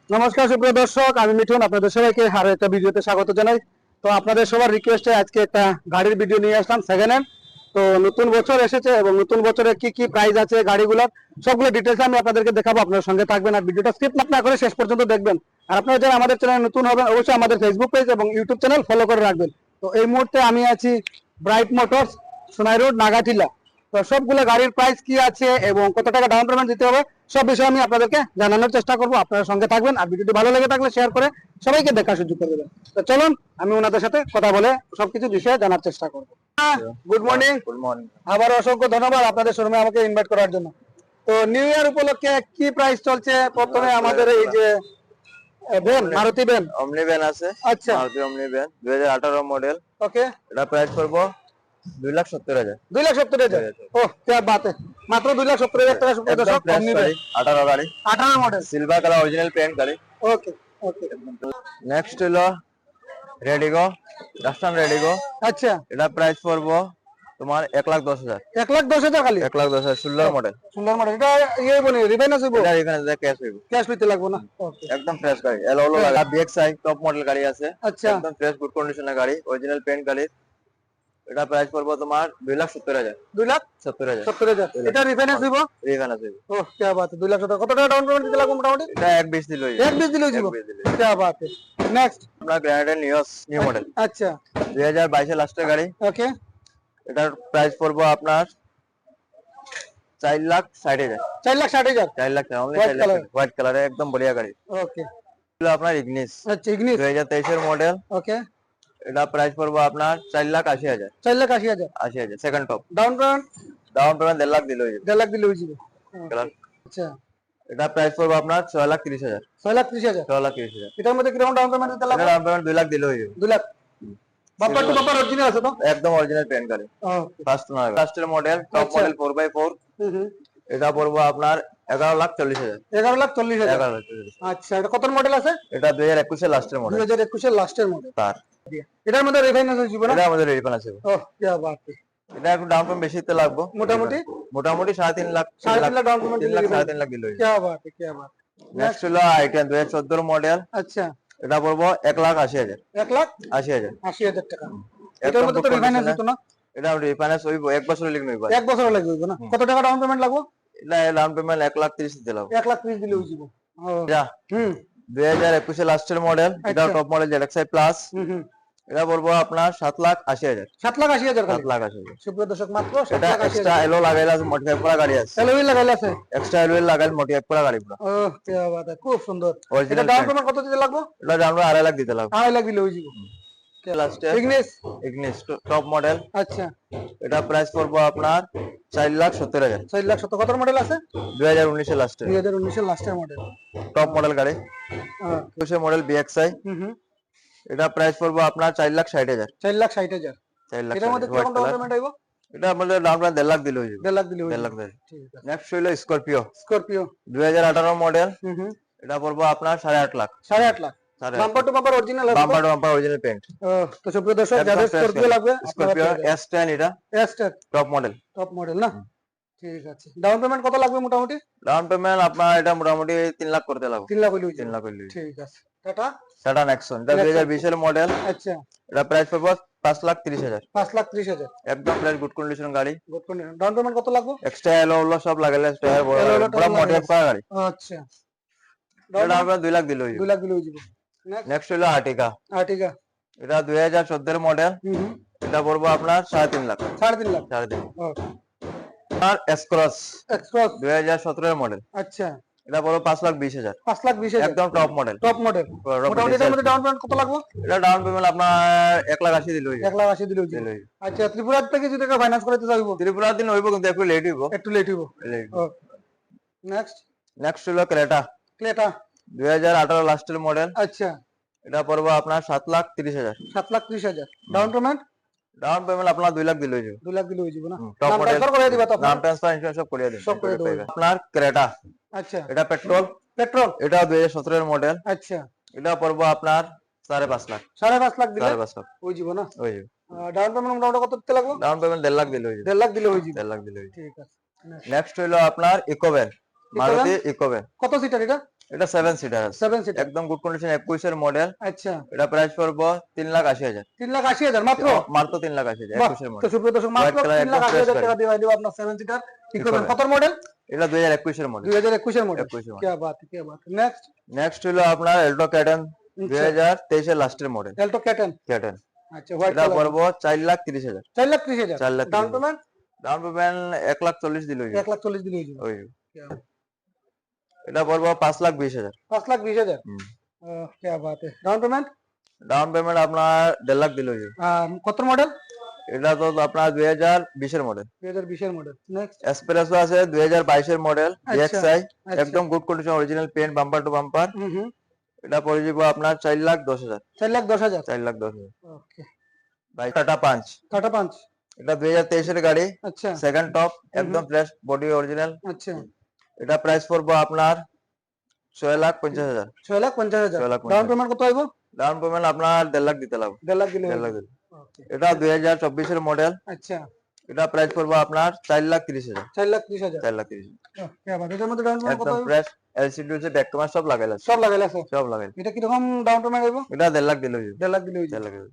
নমস্কার সুপ্রিয় দর্শক, আমি মিঠুন আপনাদের সবাইকে আরো একটা ভিডিওতে স্বাগত জানাই। তো আপনাদের সবার রিকোয়েস্টে আজকে একটা গাড়ির ভিডিও নিয়ে আসলাম সেকেন্ড হ্যান্ড। তো নতুন বছর এসেছে এবং নতুন বছরে কি কি প্রাইস আছে গাড়িগুলোর সবগুলো ডিটেলস আমি আপনাদেরকে দেখাবো। আপনার সঙ্গে থাকবেন আর ভিডিওটা স্কিপ না করে শেষ পর্যন্ত দেখবেন। আর আপনারা যারা আমাদের চ্যানেলে নতুন হবেন অবশ্যই আমাদের ফেসবুক পেজ এবং ইউটিউব চ্যানেল ফলো করে রাখবেন। তো এই মুহূর্তে আমি আছি bright motors, Sonai road, Nagatila. তো সবগুলো গাড়ির প্রাইস কি আছে এবং কত টাকা ডাউন পেমেন্ট দিতে হবে সব বিষয়ে আমি আপনাদেরকে জানানোর চেষ্টা করবো। আপনারা সঙ্গে থাকবেন আর ভিডিওটি ভালো লেগে থাকলে শেয়ার করে সবাইকে দেখার সুযোগ করে দেবেন। তো চলুন আমি ওনাদের সাথে কথা বলে সবকিছু বিষয়ে জানার চেষ্টা করবো। Good morning. Good morning. আবার অসংখ্য ধন্যবাদ আপনাদের শোরুমে আমাকে ইনভাইট করার জন্য। তো নিউ ইয়ার উপলক্ষে কি প্রাইস চলছে? প্রথমে আমাদের এই যে ভ্যান, মারুতি ভ্যান, অমনি ভ্যান আছে। আচ্ছা, মারুতি অমনি ভ্যান 2018 মডেল। ওকে, এটা প্রাইস পড়বো 2,70,000। 2,70,000। ও क्या बात है, মাত্র 2,70,000 টাকা। সুপ্রিয় একদম দর্শক, ফ্রেশ গাড়ি, 18 গাড়ি, 18 model, silver colour original paint গাড়ি। ওকে ওকে। নেক্সট হলো রেডিগো, কাস্টম রেডিগো। আচ্ছা, এটা প্রাইস পড়বো তোমার 1,10,000। 1,10,000 খালি? 1,10,000 16 মডেল। সুন্দর মডেল। এটা ইয়ে বনে রিফাইন্যান্স হইব? এটা এখানে ক্যাশ হইব, ক্যাশ নিতে লাগবে না? ওকে, একদম ফ্রেশ গাড়ি। এলওলো লাগা বিএক্সআই টপ মডেল গাড়ি আছে। আচ্ছা, একদম ফ্রেশ গুড কন্ডিশনের গাড়ি, অরিজিনাল পেইন্ট গাড়ি। এটা প্রাইস পড়বো তোমার 2,70,000। 2,70,000। এটা রিফাইন্যান্স হইব? রিফাইন্যান্স হইব। ও क्या बात है, 2,70,000। কত টাকা ডাউন পেমেন্ট দিতে লাগবে মোটামুটি? এটা 1,20 দিলে হইব। 1,20 দিলে হইব? 1,20 দিলে। क्या बात है। নেক্সট, আপনার গ্র্যান্ড নিউস নিউ মডেল আচ্ছা, 2022 এর লাস্টের গাড়ি। ওকে, এটার প্রাইস পড়বো আপনার 4,60,000। 4,60,000। 4,00,000 অনলি, White color। হোয়াইট কালারে একদম বড়িয়া গাড়ি। ওকে, এগুলো আপনার ইগনিস আচ্ছা, ইগনিস, 2023 এর মডেল। ওকে, এটা প্রাইস পড়বো আপনার 4,80,000। 4,80,000। 80,000 second top. Down payment down payment 1,50,000 দিলে হয়ে যাবে। 1,50,000 দিলে হয়ে যাবে। কালার। আচ্ছা, এটা প্রাইস পড়বো আপনার 6,30,000। 6,30,000। 6,30,000। এটার মধ্যে কিরকম ডাউন পেমেন্ট দিতে এটা লাগবে? ডাউন পেমেন্ট 2,00,000 দিলে হয়ে যাবে। 2,00,000। বাম্পার টু বাম্পার অরিজিনাল আছে তো? একদম অরিজিনাল পেন গাড়ি, ওকে, ফার্স্ট ওনার, লাস্টের মডেল, টপ আচ্ছা। Model 4x4। এটা পড়বো আপনার 11,40,000। 11,40,000। 11,40,000। আচ্ছা, এটা কত মডেল আছে? এটা 2021 এর লাস্টের মডেল। 2021 এর লাস্টের মডেল। তার এটার মধ্যে রিফাইন্যান্স হয়ে যাবে না? এটা আমাদের রিফান্ড আছে। ও क्या बात है। এটা একটু ডাউন পেমেন্ট বেশি দিতে লাগবে, মোটামুটি মোটামুটি 3.5 লাখ। 3.5 লাখ ডাউন পেমেন্ট 3 দিলে লাখ, refund। 3.5 লাখ দিলে। क्या बात है, क्या बात है। নেক্সট হলো i10 2014 মডেল। আচ্ছা, এটা পড়বো 1,80,000। 1,80,000। 80,000। টাকা। এটার মধ্যে তো রিফাইন্যান্স হতো না? এটা রিফাইন্যান্স হইব, 1 বছরের লিখে হইব। 1 বছর লাগবে না? কত টাকা ডাউন পেমেন্ট লাগবে? এটা ডাউন পেমেন্ট 1,30,000 দিতে লাগবে। 1,30,000 দিলে হয়ে যাবে। ও, যা হুম, 2021 এর লাস্টের মডেল। এটা আচ্ছা। Top model ZXi plus. হুম। এটা পড়বো আপনার 7,80,000। 7,80,000 খালি? 7,80,000। সুপ্রিয় দর্শক, মাত্র এটা 7,80,000। এক্সট্রা এলো লাগাইলা, মডিফাই করা গাড়ি আছে। এলওই লাগাইলা আছে? এক্সট্রা এলো লাগাইল, মডিফাই করা গাড়ি পুরো। ও क्या बात है, খুব সুন্দর। Original এটা ডাউন paint। পেমেন্ট কত দিতে লাগবে? এটা দাম 2.5 লাখ দিতে লাগবে। 2.5 লাখ দিলে হয়ে যাবে। লাস্টে ইগনিস, ইগনিস টপ মডেল। আচ্ছা, এটা প্রাইস পড়বো আপনার 4,70,000। 4,70,000। কত মডেল আছে? 2019 এর লাস্টে 2019 এর লাস্টের মডেল। টপ মডেল গাড়ি। 21 মডেল BXi। হুম। এটা প্রাইস পড়বো আপনার 4,60,000। 4,60,000। 4,60,000 এটার মধ্যে কিরকম ডাউন পেমেন্ট আইবো? এটা আমাদের ডাউন পেমেন্ট 1.5 লাখ দিলে হয়ে যাবে। 1.5 লাখ দিলে হয়ে 1.5 যাবে। লাখ দেয়। ঠিক আছে। নেক্সট হলো স্করপিও স্করপিও 2018 মডেল। হুম। এটা পড়বো আপনার 8.5 lakh. 8.5 lakh. 8.5 bumper to bumper original আছে? Bumper to bumper original paint. তো সুপ্রিয় দর্শক, যাদের স্করপিও লাগবে স্করপিও S10, এটা S10 top model. Top model না? ঠিক আছে। ডাউন পেমেন্ট কত লাগবে মোটামুটি? ডাউন পেমেন্ট আপনার এটা মোটামুটি 3 লাখ করতে লাগবে। 3 লাখ হইলে হয়ে 3 যাবে। লাখ হইলে। ঠিক আছে। টাটা টাটা নেক্সন, এটা 2020 এর মডেল। আচ্ছা, এটা প্রাইস পড়বো 5,30,000। 5,30,000। একদম ফ্রেশ গুড কন্ডিশন গাড়ি। Good condition. ডাউন পেমেন্ট কত লাগবে? এক্সট্রা এলো সব লাগাইলে টায়ার বড় পুরো মডিফাই করা গাড়ি। আচ্ছা, এটা ডাউন পেমেন্ট 2 লাখ দিলে হয়ে 2 যাবে। লাখ দিলে হয়ে যাবে। নেক্সট হলো আর্টিকা। আর্টিকা এটা 2014 এর মডেল। এটা পড়বো আপনার 3.5 লাখ। 3.5 লাখ। 3.5। ওকে। আর এক্সক্রস এক্সক্রস 2017 এর মডেল। আচ্ছা, এটা পড়বো 5,20,000। 5,20,000। একদম টপ মডেল। Top model. মোটামুটি এটার মধ্যে ডাউন পেমেন্ট কত লাগবে? এটা ডাউন পেমেন্ট আপনার 1,80,000 দিলে হয়ে যাবে। 1,80,000 দিলে হয়ে যাবে। আচ্ছা, ত্রিপুরা থেকে যদি টাকা ফাইনান্স করতে চাইবো? ত্রিপুরা দিন হইব, কিন্তু একটু লেট হইব। একটু লেট হইব। নেক্সট নেক্সট হলো ক্রেটা ক্লেটা 2018 লাস্টের মডেল। আচ্ছা, এটা পড়বো আপনার 7,30,000। 7,30,000। Down payment? ডাউন পেমেন্ট আপনার 2 লাখ দিলে হয়ে যাবে। 2 লাখ দিলে হয়ে যাবে না? টপ নাম মডেল ট্রান্সফার করে দিবা তো? নাম ট্রান্সফার ইন্স্যুরেন্স সব করিয়ে দেব। সব করে দেব। আপনার ক্রেটা, আচ্ছা, এটা পেট্রোল। পেট্রোল এটা 2017 এর মডেল। আচ্ছা, এটা পড়বো আপনার 5.5 লাখ। 5.5 লাখ দিলে 5.5 লাখ হয়ে যাবে না? হয়ে যাবে। ডাউন পেমেন্ট মোটামুটি কত দিতে লাগবে? ডাউন পেমেন্ট 1.5 লাখ দিলে হয়ে যাবে। 1.5 লাখ দিলে হয়ে যাবে। 1.5 লাখ দিলে হয়ে যাবে। ঠিক আছে। নেক্সট হলো আপনার ইকোভ্যান, মারুতি ইকোভ্যান। কত সিটার এটা? এটা 7 সিটার আছে 7 সিটার। একদম গুড কন্ডিশন 21 এর মডেল। আচ্ছা, এটা প্রাইস পড়বো 3,80,000। 3,80,000 মাত্র। মাত্র 3,80,000 বাহ, 21 এর তো মডেল। সুপ্রিয় দর্শক মাত্র White color, একদম fresh 3,80,000 গাড়ি। টাকা দিয়ে দিব আপনার 7 সিটার। কি ঠিক করবেন? হবে। কত মডেল? এটা 2021 এর মডেল। 2021 এর মডেল। 21 এর কি বাত, কি বাত। নেক্সট, নেক্সট হলো আপনার এল্টো ক্যাটন 2023 এর লাস্টের মডেল। এলটো ক্যাটন। ক্যাটন আচ্ছা, হোয়াইট এটা কালার। পড়বো 4,30,000। 4,30,000। 4,30,000 ডাউন পেমেন্ট ডাউন পেমেন্ট 1,40,000 দিলে হয়ে যাবে। 1,40,000 দিলেই হবে। ওই এটা পড়বো 5,20,000। 5,20,000। কি Baat. Down payment down payment আপনার 1,50,000 দিলে হয়ে যাবে। কত মডেল? এটা তো আপনার 2020 এর মডেল। 2020 এর মডেল। নেক্সট, এসপ্রেসো আছে 2022 এর মডেল আচ্ছা, ডিএক্সআই আচ্ছা। একদম good condition original paint bumper to bumper. হুম। এটা পড়ে যাবে আপনার 4,10,000। 4,10,000। 4,10,000 ওকে। ভাই টাটা পাঞ্চ টাটা পাঞ্চ। এটা 2023 এর গাড়ি আচ্ছা, সেকেন্ড টপ একদম ফ্রেশ বডি অরিজিনাল। আচ্ছা। এটা প্রাইস পড়বো আপনার 6,50,000। 6,50,000। 6,50,000 ডাউন পেমেন্ট কত হইব? ডাউন পেমেন্ট আপনার 1,50,000 দিতে লাগবে। 1,50,000 দিলে 1,50,000 হইব। দিলে। ওকে। এটা 2024 এর মডেল। আচ্ছা, এটা প্রাইস পড়বো আপনার 4,30,000। 4,30,000। 4,30,000 কি বাত। এটার মধ্যে ডাউন পেমেন্ট কত একদম হইব? ফ্রেশ এলসিডি হচ্ছে ব্যাক কভার সব লাগাইলা সব লাগাইলে আছে। সব লাগাইলা। এটা কি রকম ডাউন পেমেন্ট হইব? এটা 1,50,000 দিলে হয়ে যাবে। 1,50,000 দিলে হইব। 1,50,000